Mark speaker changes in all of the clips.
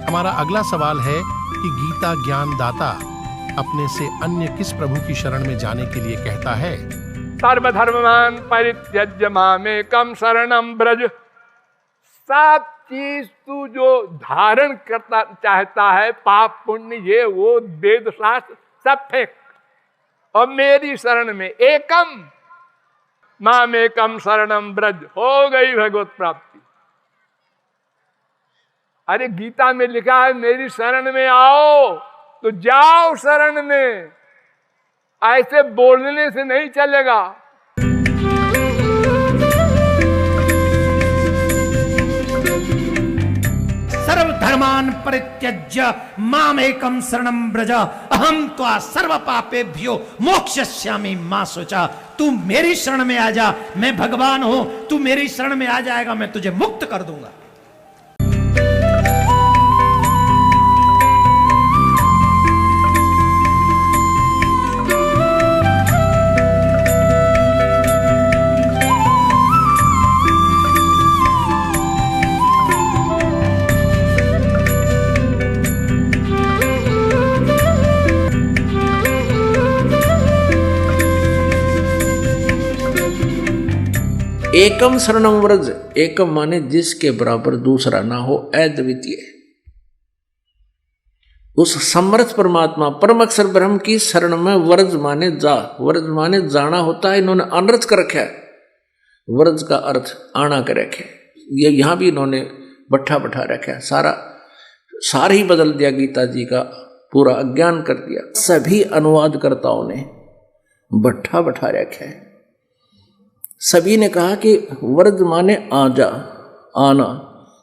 Speaker 1: हमारा अगला सवाल है कि गीता ज्ञान दाता अपने से अन्य किस प्रभु की शरण में जाने के लिए कहता है?
Speaker 2: सर्वधर्मान परित्यज्य मामेकम शरणम ब्रज। सब चीज तू जो धारण करता चाहता है, पाप पुण्य ये वो वेद शास्त्र सब फेंक और मेरी शरण में एकम मामेकम शरणम ब्रज, हो गई भगवत प्राप्ति। अरे गीता में लिखा है मेरी शरण में आओ, तो जाओ शरण में, ऐसे बोलने से नहीं चलेगा।
Speaker 3: सर्वधर्मान परित्यज्य मामेकं शरणं व्रज अहम त्वा सर्व पापेभ्यो मोक्षयिष्यामि मा शुचा। तू मेरी शरण में आ जा, मैं भगवान हूं, तू मेरी शरण में आ जाएगा, मैं तुझे मुक्त कर दूंगा।
Speaker 4: एकम शरणम व्रज, एकम माने जिसके बराबर दूसरा ना हो, अद्वितीय, उस समर्थ परमात्मा परम अक्षर ब्रह्म की शरण में। व्रज माने जा, व्रज माने जाना होता है। इन्होंने अनर्थ कर रखा है, व्रज का अर्थ आना कर रखे, ये यहां भी इन्होंने बट्ठा बैठा रखा है। सारा ही बदल दिया, गीता जी का पूरा अज्ञान कर दिया। सभी अनुवादकर्ताओं ने बट्ठा बैठा रखा है। सभी ने कहा कि व्रज माने आ जा, आना,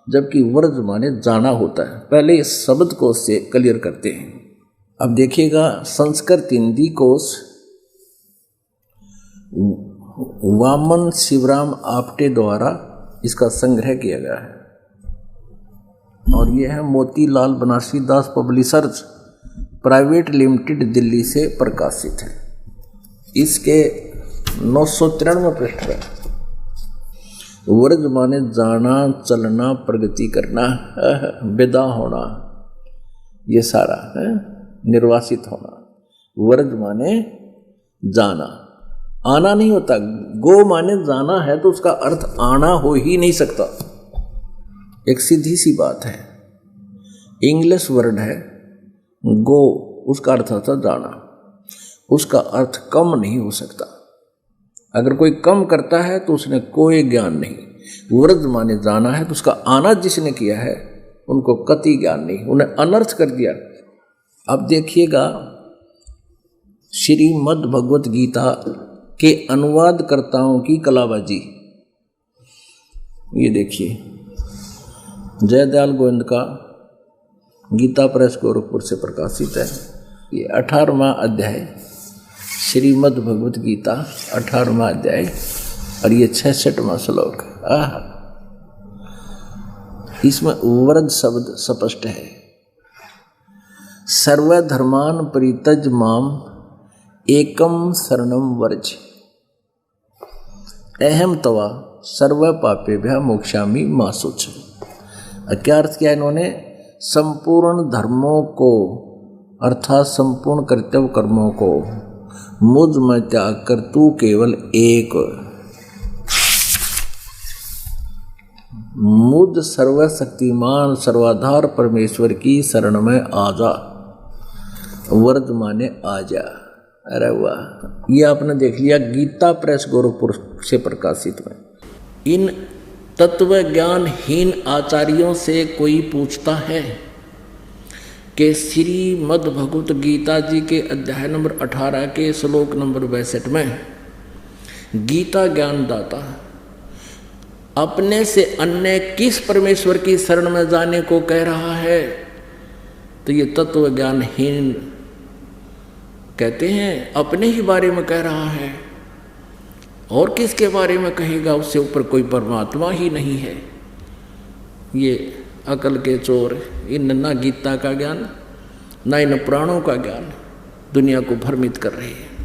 Speaker 4: जबकि व्रज माने जाना होता है। पहले इस शब्द कोश से क्लियर करते हैं। अब देखिएगा, संस्कृत हिंदी कोश वामन शिवराम आपटे द्वारा इसका संग्रह किया गया है, और यह है मोतीलाल बनारसी दास पब्लिशर्स प्राइवेट लिमिटेड, दिल्ली से प्रकाशित है। इसके 993 पृष्ठ है। व्रज माने जाना, चलना, प्रगति करना, विदा होना, ये सारा है, निर्वासित होना। व्रज माने जाना, आना नहीं होता। गो माने जाना है तो उसका अर्थ आना हो ही नहीं सकता। एक सीधी सी बात है, इंग्लिश वर्ड है गो, उसका अर्थ होता जाना, उसका अर्थ कम नहीं हो सकता। अगर कोई कम करता है तो उसने कोई ज्ञान नहीं। व्रज माने जाना है तो उसका आना जिसने किया है उनको कति ज्ञान नहीं, उन्हें अनर्थ कर दिया। अब देखिएगा, श्रीमद् भगवत गीता के अनुवादकर्ताओं की कलाबाजी। ये देखिए, जयदयाल गोविंद का गीता प्रेस गोरखपुर से प्रकाशित है। ये 18वां अध्याय श्रीमद् भगवत गीता, 18वां अध्याय, और ये 66वां श्लोक। इसमें व्रज शब्द स्पष्ट है। सर्वधर्मान परित्यज माम एकम शरणम व्रज अहम तवा सर्व पापेभ्यः मोक्षामि मा शुचा। क्या अर्थ किया इन्होंने? संपूर्ण धर्मों को अर्थात संपूर्ण कर्तव्य कर्मों को मुझ में त्याग कर तू केवल एक मुझ सर्वशक्तिमान सर्वाधार परमेश्वर की शरण में आ जा। व्रज माने आ जा। अरे वाह, ये आपने देख लिया, गीता प्रेस गोरखपुर से प्रकाशित में। इन तत्व ज्ञानहीन आचार्यों से कोई पूछता है कि श्रीमद् भगवत गीता जी के अध्याय नंबर 18 के श्लोक नंबर 62 में गीता ज्ञान दाता अपने से अन्य किस परमेश्वर की शरण में जाने को कह रहा है, तो ये तत्व ज्ञानहीन कहते हैं अपने ही बारे में कह रहा है, और किसके बारे में कहेगा? उससे ऊपर कोई परमात्मा ही नहीं है। ये अकल के चोर, इन ना गीता का ज्ञान ना इन पुराणों का ज्ञान दुनिया को भ्रमित कर रहे हैं।